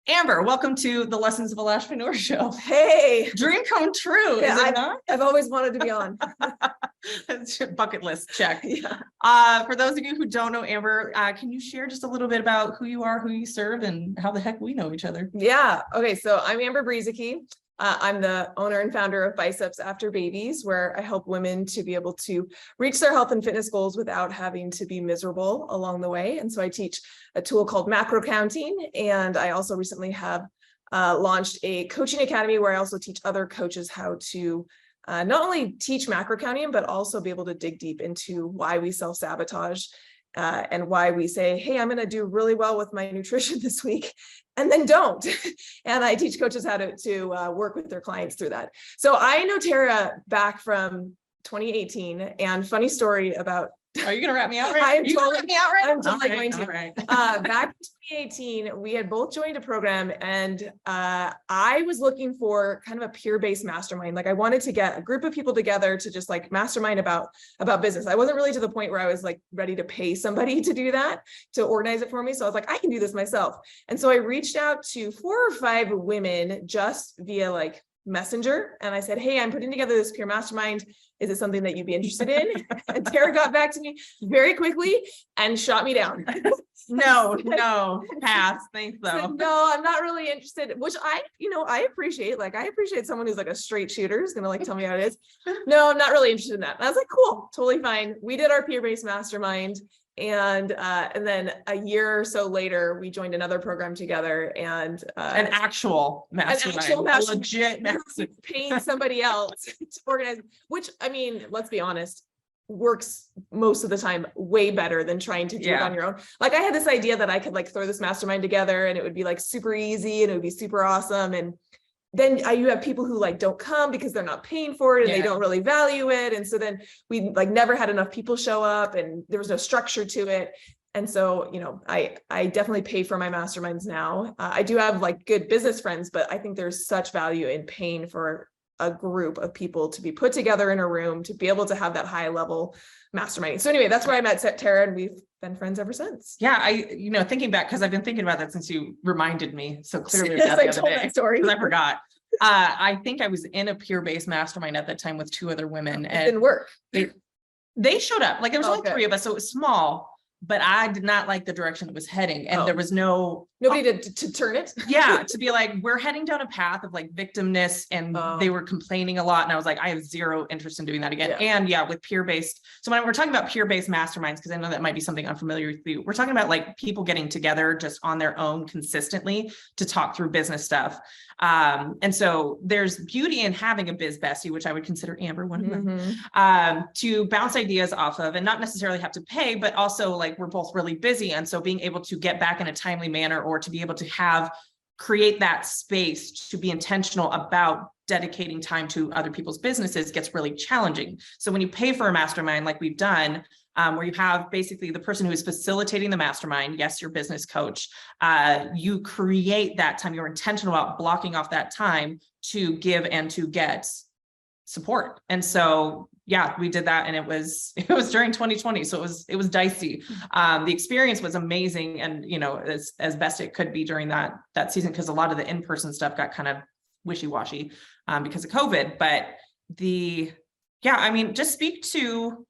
Amber, welcome to the Lessons of a Lashpreneur show. Hey, Dream come true, yeah, is it not? I've always wanted to be on. That's your bucket list, check. Yeah. For those of you who don't know Amber, can you share just a little bit about who you are, who you serve, and how the heck we know each other? Yeah. Okay. So I'm Amber Brueseke. I'm the owner and founder of Biceps After Babies, where I help women to be able to reach their health and fitness goals without having to be miserable along the way. And so I teach a tool called macro counting. And I also recently have launched a coaching academy where I also teach other coaches how to not only teach macro counting, but also be able to dig deep into why we self-sabotage and why we say, hey, I'm going to do really well with my nutrition this week, and then don't. And I teach coaches how to work with their clients through that. So I know Tara back from 2018, and funny story about. Are you gonna wrap me out right? I'm totally totally, me out right? I'm totally going to. Right. Back in 2018, we had both joined a program, and I was looking for kind of a peer-based mastermind. Like I wanted to get a group of people together to just like mastermind about business. I wasn't really to the point where I was like ready to pay somebody to do that, to organize it for me. So I was like, I can do this myself. And so I reached out to 4 or 5 women just via like Messenger. And I said, hey, I'm putting together this peer mastermind. Is it something that you'd be interested in? And Tara got back to me very quickly and shot me down. No, pass. Thanks though. Said, no, I'm not really interested, which I appreciate. Like, I appreciate someone who's like a straight shooter who's going to like tell me how it is. No, I'm not really interested in that. And I was like, cool, totally fine. We did our peer-based mastermind. And then a year or so later, we joined another program together, and an actual mastermind, a legit mastermind. Paying somebody else to organize, which I mean, let's be honest, works most of the time way better than trying to do it on your own. Like I had this idea that I could like throw this mastermind together and it would be like super easy and it would be super awesome. And then you have people who like don't come because they're not paying for it and they don't really value it. And so then we like never had enough people show up and there was no structure to it. And so, I definitely pay for my masterminds now. I do have like good business friends, but I think there's such value in paying for a group of people to be put together in a room to be able to have that high level masterminding. So anyway, that's where I met Tara, and we've been friends ever since. Yeah, thinking back, because I've been thinking about that since you reminded me so clearly of that the other day, because I forgot. I think I was in a peer-based mastermind at that time with 2 other women. And it didn't work. They showed up. Like there was only 3 of us, so it was small. But I did not like the direction it was heading. And there was nobody to turn it. Yeah. To be like, we're heading down a path of like victimness, and they were complaining a lot. And I was like, I have zero interest in doing that again. And with peer-based. So when we're talking about peer-based masterminds, because I know that might be something unfamiliar with you, we're talking about like people getting together just on their own consistently to talk through business stuff. And so there's beauty in having a biz bestie, which I would consider Amber one of them, to bounce ideas off of, and not necessarily have to pay, but also like we're both really busy. And so being able to get back in a timely manner, or to be able to create that space to be intentional about dedicating time to other people's businesses gets really challenging. So when you pay for a mastermind, like we've done, where you have basically the person who is facilitating the mastermind, yes, your business coach, you create that time, you're intentional about blocking off that time to give and to get support. And so, we did that, and it was during 2020. So it was dicey. The experience was amazing. And, as best it could be during that season, because a lot of the in-person stuff got kind of wishy-washy because of COVID. But just speak to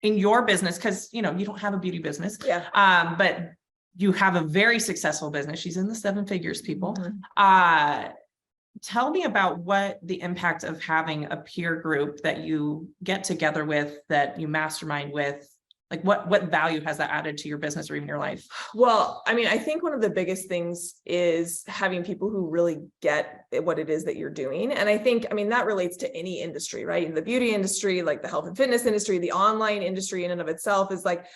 in your business, because, you don't have a beauty business, but you have a very successful business. She's in the 7 figures, people. Tell me about what the impact of having a peer group that you get together with, that you mastermind with, like what value has that added to your business or even your life? Well, I mean, I think one of the biggest things is having people who really get what it is that you're doing. And I think, that relates to any industry, right? In the beauty industry, like the health and fitness industry, the online industry in and of itself is like,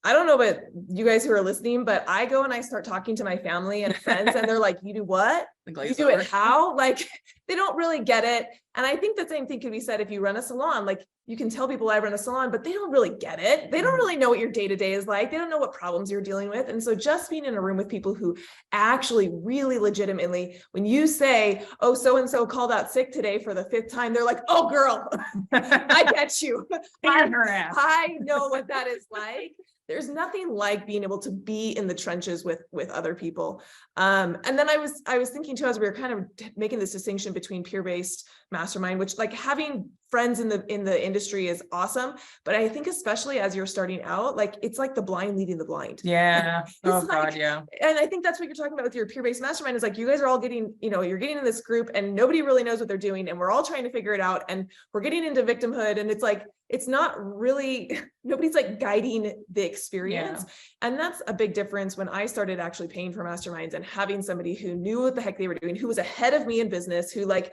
I don't know about you guys who are listening, but I go and I start talking to my family and friends, and they're like, you do what? You do it how? Like, they don't really get it. And I think the same thing can be said if you run a salon. Like, you can tell people I run a salon, but they don't really get it. They don't really know what your day-to-day is like. They don't know what problems you're dealing with. And so just being in a room with people who actually really legitimately, when you say, oh, so-and-so called out sick today for the 5th time, they're like, oh, girl, I get you. Fire her ass. I know what that is like. there's nothing like being able to be in the trenches with other people. And then I was thinking too, as we were kind of making this distinction between peer-based mastermind, which like having friends in the industry is awesome, but I think especially as you're starting out, like it's like the blind leading the blind. Yeah. Oh Like, God, yeah. And I think that's what you're talking about with your peer-based mastermind, is like you guys are all getting, you're getting in this group and nobody really knows what they're doing, and we're all trying to figure it out, and we're getting into victimhood, and it's like it's not really, nobody's like guiding the experience. And that's a big difference when I started actually paying for masterminds and having somebody who knew what the heck they were doing, who was ahead of me in business, who like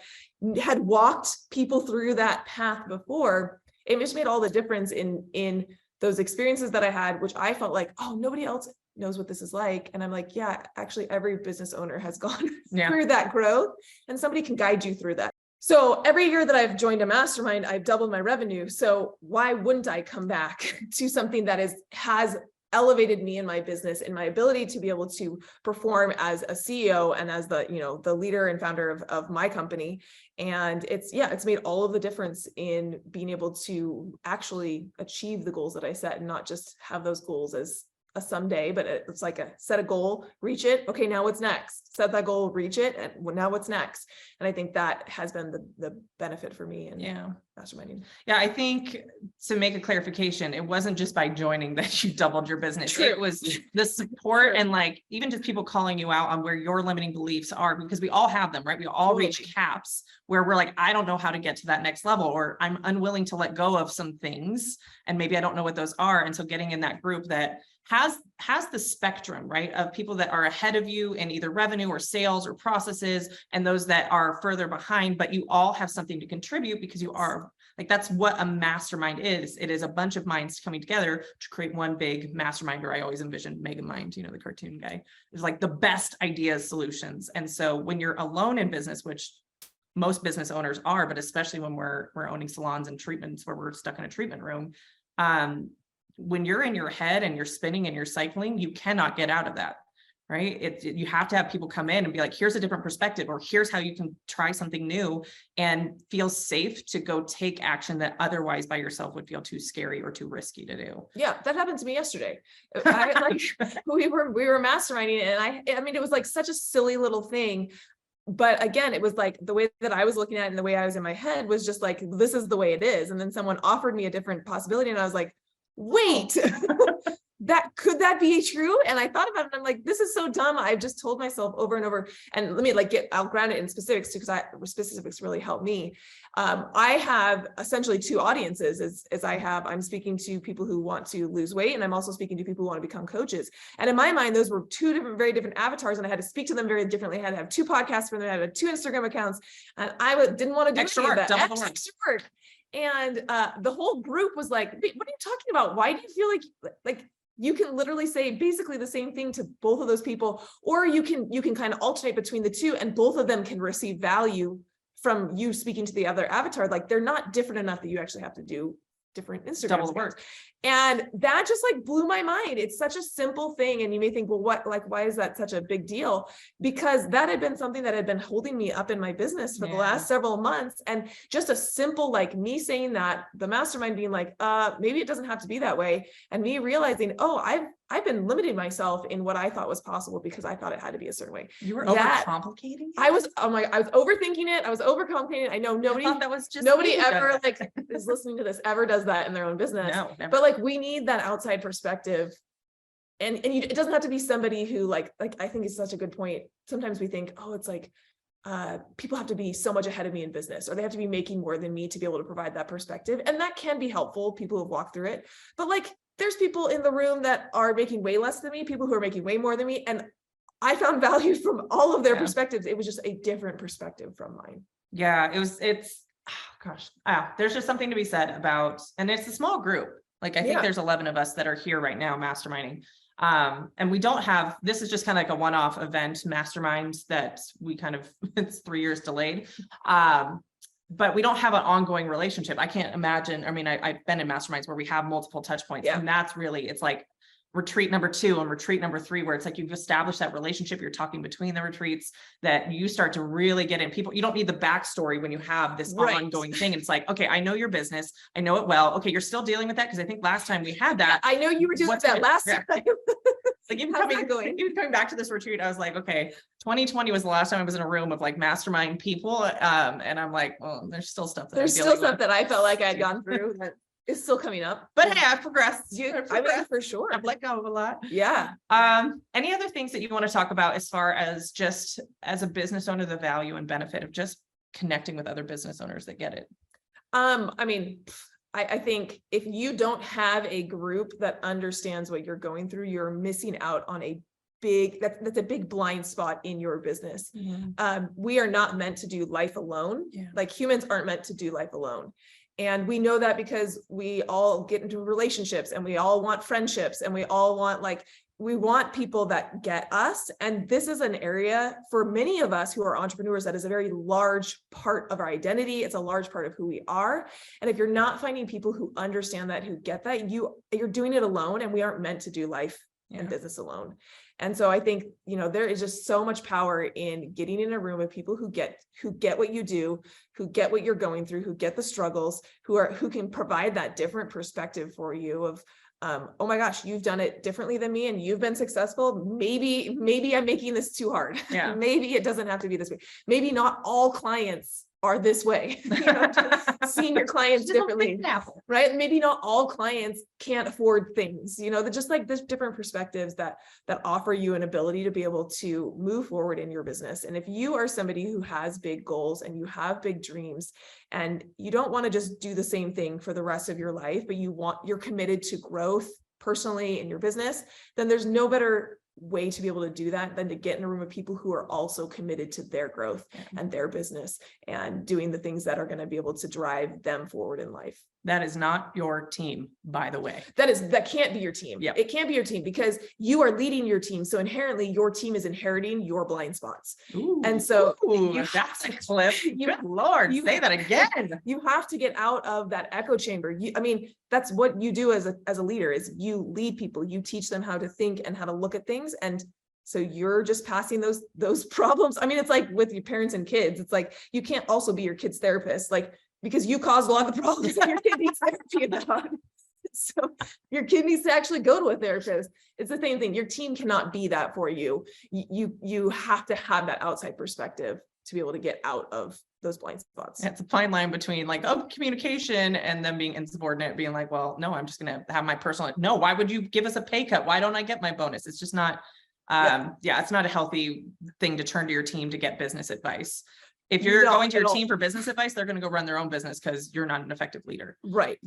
had walked people through that path before. It just made all the difference in those experiences that I had, which I felt like, oh, nobody else knows what this is like. And I'm like, yeah, actually every business owner has gone through that growth, and somebody can guide you through that. So every year that I've joined a mastermind, I've doubled my revenue. So why wouldn't I come back to something that has elevated me in my business and my ability to be able to perform as a CEO and as the leader and founder of my company. And it's made all of the difference in being able to actually achieve the goals that I set, and not just have those goals as a someday, but it's like set a goal, reach it. Okay, now what's next? Set that goal, reach it, and now what's next? And I think that has been the benefit for me in masterminding. Yeah, I think to make a clarification, it wasn't just by joining that you doubled your business. True. It was the support and like even just people calling you out on where your limiting beliefs are, because we all have them, right? We all reach caps where we're like, I don't know how to get to that next level, or I'm unwilling to let go of some things, and maybe I don't know what those are. And so getting in that group that has the spectrum, right, of people that are ahead of you in either revenue or sales or processes, and those that are further behind, but you all have something to contribute because you are like, that's what a mastermind is. It is a bunch of minds coming together to create one big mastermind, or I always envisioned Mega Mind, the cartoon guy. It's like the best ideas, solutions. And so when you're alone in business, which most business owners are, but especially when we're owning salons and treatments where we're stuck in a treatment room, when you're in your head and you're spinning and you're cycling, you cannot get out of that, right? You have to have people come in and be like, here's a different perspective, or here's how you can try something new and feel safe to go take action that otherwise by yourself would feel too scary or too risky to do. Yeah, that happened to me yesterday. We were masterminding, and I mean, it was like such a silly little thing. But again, it was like the way that I was looking at it and the way I was in my head was just like, this is the way it is. And then someone offered me a different possibility, and I was like, wait, could that be true? And I thought about it, and I'm like, this is so dumb. I've just told myself over and over, and let me I'll ground it in specifics too, because specifics really help me. I have essentially two audiences I'm speaking to people who want to lose weight, and I'm also speaking to people who want to become coaches. And in my mind, those were two very different avatars, and I had to speak to them very differently. I had to have two podcasts for them. I had 2 Instagram accounts, and I didn't want to do extra work, double the work. Extra work. And the whole group was like, what are you talking about? Why do you feel like you can literally say basically the same thing to both of those people, or you can kind of alternate between the two, and both of them can receive value from you speaking to the other avatar. Like, they're not different enough that you actually have to do different Instagram double the work. And that just blew my mind. It's such a simple thing. And you may think, well, why is that such a big deal? Because that had been something that had been holding me up in my business for the last several months. And just a simple, me saying that, the mastermind being like, maybe it doesn't have to be that way. And me realizing, oh, I've been limiting myself in what I thought was possible because I thought it had to be a certain way. You were overcomplicating it? I was overthinking it. I was overcomplicating it. I know nobody ever is listening to this ever does that in their own business. No, never. But we need that outside perspective. And it doesn't have to be somebody who I think is such a good point. Sometimes we think, oh, it's people have to be so much ahead of me in business, or they have to be making more than me to be able to provide that perspective. And that can be helpful. People who've walked through it, but there's people in the room that are making way less than me, people who are making way more than me. And I found value from all of their perspectives. It was just a different perspective from mine. Yeah, there's just something to be said about, and it's a small group. I think there's 11 of us that are here right now masterminding. And we don't have, this is just kind of a one-off event mastermind that we it's 3 years delayed. But we don't have an ongoing relationship. I can't imagine. I mean, I've been in masterminds where we have multiple touch points, and that's really, it's retreat number 2 and retreat number 3, where it's like you've established that relationship, you're talking between the retreats, that you start to really get in people. You don't need the backstory when you have this ongoing thing. It's like, okay, I know your business, I know it well. Okay, you're still dealing with that, because I think last time we had that. I know you were doing that last time. Like even coming back to this retreat, I was like, okay, 2020 was the last time I was in a room of like mastermind people. And I'm like, well, there's still stuff that I felt like I'd gone through that is still coming up. But hey, I've progressed. I mean, for sure. I've let go of a lot. Yeah. Any other things that you want to talk about as far as just as a business owner, the value and benefit of just connecting with other business owners that get it? I mean, I think if you don't have a group that understands what you're going through, you're missing out on a big, that's a big blind spot in your business. We are not meant to do life alone. Like humans aren't meant to do life alone. And we know that because we all get into relationships and we all want friendships and we all want we want people that get us. And this is an area for many of us who are entrepreneurs that is a very large part of our identity. It's a large part of who we are. And if you're not finding people who understand that, who get that, you're doing it alone, and we aren't meant to do life and business alone. And so I think, there is just so much power in getting in a room of people who get what you do, who get what you're going through, who get the struggles, who can provide that different perspective for you of, oh my gosh, you've done it differently than me and you've been successful. Maybe I'm making this too hard. Maybe it doesn't have to be this way. Maybe not all clients are this way. Seeing your clients differently, right? Maybe not all clients can't afford things, just like there's different perspectives that offer you an ability to be able to move forward in your business. And if you are somebody who has big goals and you have big dreams and you don't want to just do the same thing for the rest of your life, but you're committed to growth personally in your business, then there's no better way to be able to do that than to get in a room of people who are also committed to their growth and their business and doing the things that are going to be able to drive them forward in life. That is not your team, by the way. That can't be your team. It can't be your team because you are leading your team. So inherently your team is inheriting your blind spots. And so that's a clip. Good Lord, say that again. You have to get out of that echo chamber. That's what you do as a leader is you lead people, you teach them how to think and how to look at things. And so you're just passing those problems. It's like with your parents and kids, it's like, you can't also be your kid's therapist, because you caused a lot of the problems that your kid needs therapy about. So your kid needs to actually go to a therapist. It's the same thing. Your team cannot be that for you. You have to have that outside perspective to be able to get out of those blind spots. It's a fine line between communication and them being insubordinate, being like, well, no, I'm just going to have my personal, no, why would you give us a pay cut? Why don't I get my bonus? It's just not, it's not a healthy thing to turn to your team to get business advice. If you're going to your team for business advice, they're going to go run their own business because you're not an effective leader. Right.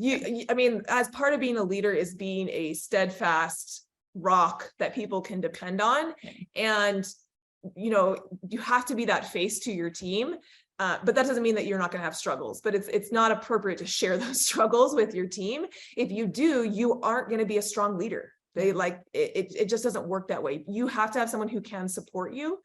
As part of being a leader is being a steadfast rock that people can depend on. And, you have to be that face to your team. But that doesn't mean that you're not going to have struggles, but it's not appropriate to share those struggles with your team. If you do, you aren't going to be a strong leader. It just doesn't work that way. You have to have someone who can support you.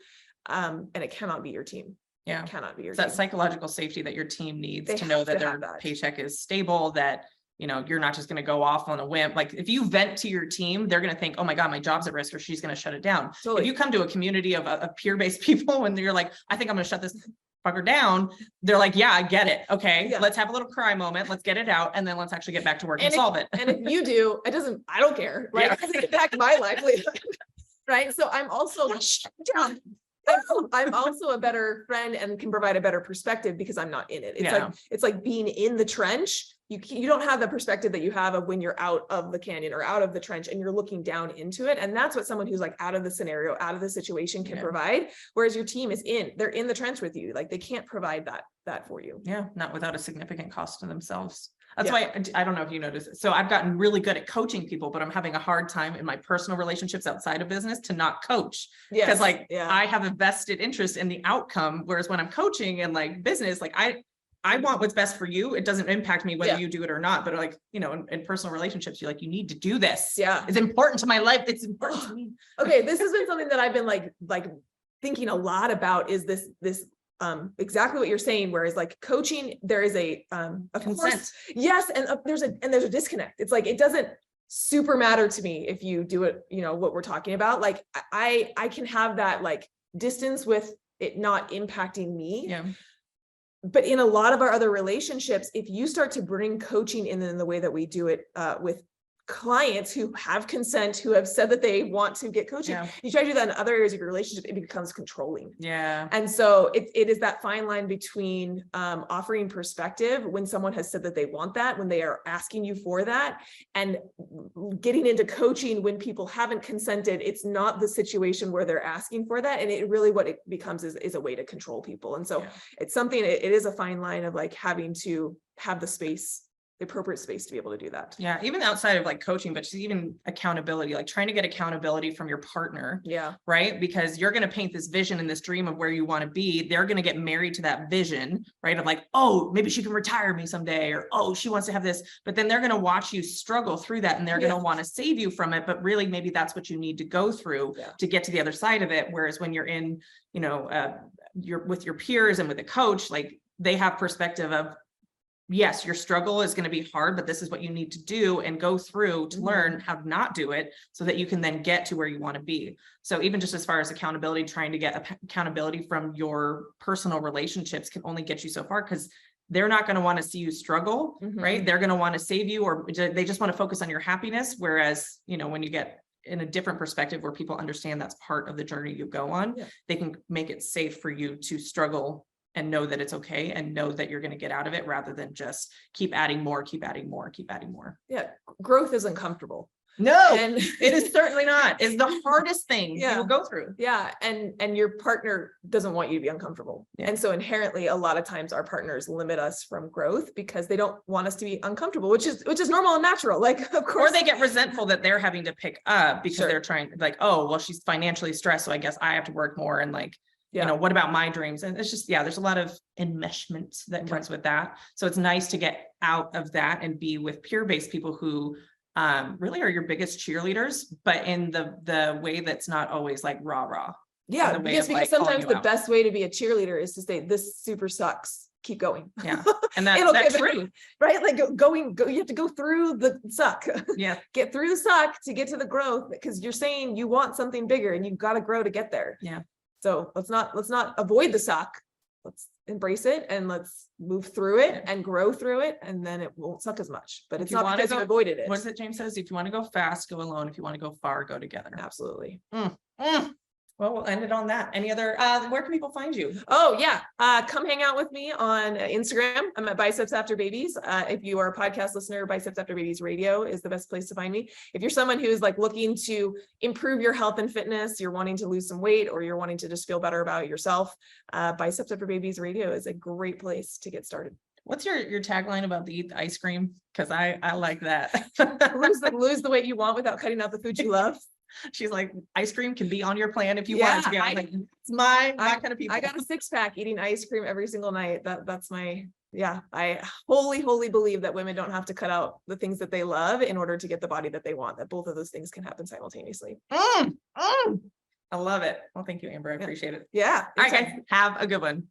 And it cannot be your team. It cannot be your team. That psychological safety that your team needs to know that their paycheck is stable, that, you're not just going to go off on a whim. Like if you vent to your team, they're going to think, oh my God, my job's at risk, or she's going to shut it down. Totally. If you come to a community of peer-based people and you're like, I think I'm going to shut this fucker down, they're like, yeah, I get it. Okay, let's have a little cry moment. Let's get it out. And then let's actually get back to work and solve it. And if you do, I don't care. Right. It doesn't impact my livelihood. Right. So I'm also I'm also a better friend and can provide a better perspective because I'm not in it. It's like being in the trench. You don't have the perspective that you have of when you're out of the canyon or out of the trench and you're looking down into it. And that's what someone who's out of the scenario, out of the situation can provide. Whereas your team they're in the trench with you. They can't provide that for you. Yeah. Not without a significant cost to themselves. That's why I don't know if you noticed it. So I've gotten really good at coaching people, but I'm having a hard time in my personal relationships outside of business to not coach. Because I have a vested interest in the outcome. Whereas when I'm coaching and business, I want what's best for you. It doesn't impact me whether you do it or not, but in personal relationships, you're you need to do this. Yeah. It's important to my life. It's important to me. Okay. This has been something that I've been thinking a lot about is this exactly what you're saying, whereas coaching, there is a consent. Course, yes. And there's a disconnect. It's it doesn't, super matter to me if you do it, you know, what we're talking about. Like I can have that like distance with it not impacting me. Yeah. But in a lot of our other relationships, if you start to bring coaching in the way that we do it with clients who have consent, who have said that they want to get coaching, you try to do that in other areas of your relationship, it becomes controlling. Yeah. And so it is that fine line between offering perspective when someone has said that they want that, when they are asking you for that, and getting into coaching when people haven't consented. It's not the situation where they're asking for that. And it really, what it becomes is a way to control people. And so it's something, it is a fine line of like having to have the space, the appropriate space to be able to do that. Yeah. Even outside of like coaching, but just even accountability, like trying to get accountability from your partner. Yeah. Right. Because you're going to paint this vision and this dream of where you want to be. They're going to get married to that vision, right? Of like, oh, maybe she can retire me someday, or, oh, she wants to have this, but then they're going to watch you struggle through that and they're going to want to save you from it. But really, maybe that's what you need to go through to get to the other side of it. Whereas when you're in, you know, you're with your peers and with a coach, like they have perspective of, yes, your struggle is going to be hard, but this is what you need to do and go through to learn how to not do it so that you can then get to where you want to be. So even just as far as accountability, trying to get accountability from your personal relationships can only get you so far, because they're not going to want to see you struggle, right? They're going to want to save you, or they just want to focus on your happiness. Whereas, you know, when you get in a different perspective where people understand that's part of the journey you go on, they can make it safe for you to struggle and know that it's okay, and know that you're going to get out of it, rather than just keep adding more, keep adding more, keep adding more. Yeah. Growth is uncomfortable. No, and it is certainly not. It's the hardest thing you will go through. Yeah. And your partner doesn't want you to be uncomfortable. And so inherently, a lot of times our partners limit us from growth because they don't want us to be uncomfortable, which is normal and natural. Like, of course. Or they get resentful that they're having to pick up because they're trying, like, oh, well, she's financially stressed, so I guess I have to work more. And like, you know, what about my dreams? And it's just, there's a lot of enmeshment that comes with that. So it's nice to get out of that and be with peer-based people who really are your biggest cheerleaders, but in the way that's not always like rah-rah. Yeah, because sometimes the best way to be a cheerleader is to say, this super sucks, keep going. Yeah. And that's true. Right? Like you have to go through the suck. Yeah. Get through the suck to get to the growth, because you're saying you want something bigger and you've got to grow to get there. Yeah. So let's not avoid the suck. Let's embrace it and let's move through it and grow through it. And then it won't suck as much, but it's not because you avoided it. What is it James says? If you want to go fast, go alone. If you want to go far, go together. Absolutely. Well, we'll end it on that. Any other, where can people find you? Oh yeah. Come hang out with me on Instagram. I'm at Biceps After Babies. If you are a podcast listener, Biceps After Babies Radio is the best place to find me. If you're someone who is like looking to improve your health and fitness, you're wanting to lose some weight, or you're wanting to just feel better about yourself, Biceps After Babies Radio is a great place to get started. What's your tagline about the eat the ice cream? Because I like that. lose the weight you want without cutting out the food you love. She's like, ice cream can be on your plan if you want it to be. Like, it's my kind of people. I got a 6-pack eating ice cream every single night. That's my, I wholly believe that women don't have to cut out the things that they love in order to get the body that they want, that both of those things can happen simultaneously. I love it. Well, thank you, Amber. I appreciate it. Yeah. All right, guys, have a good one.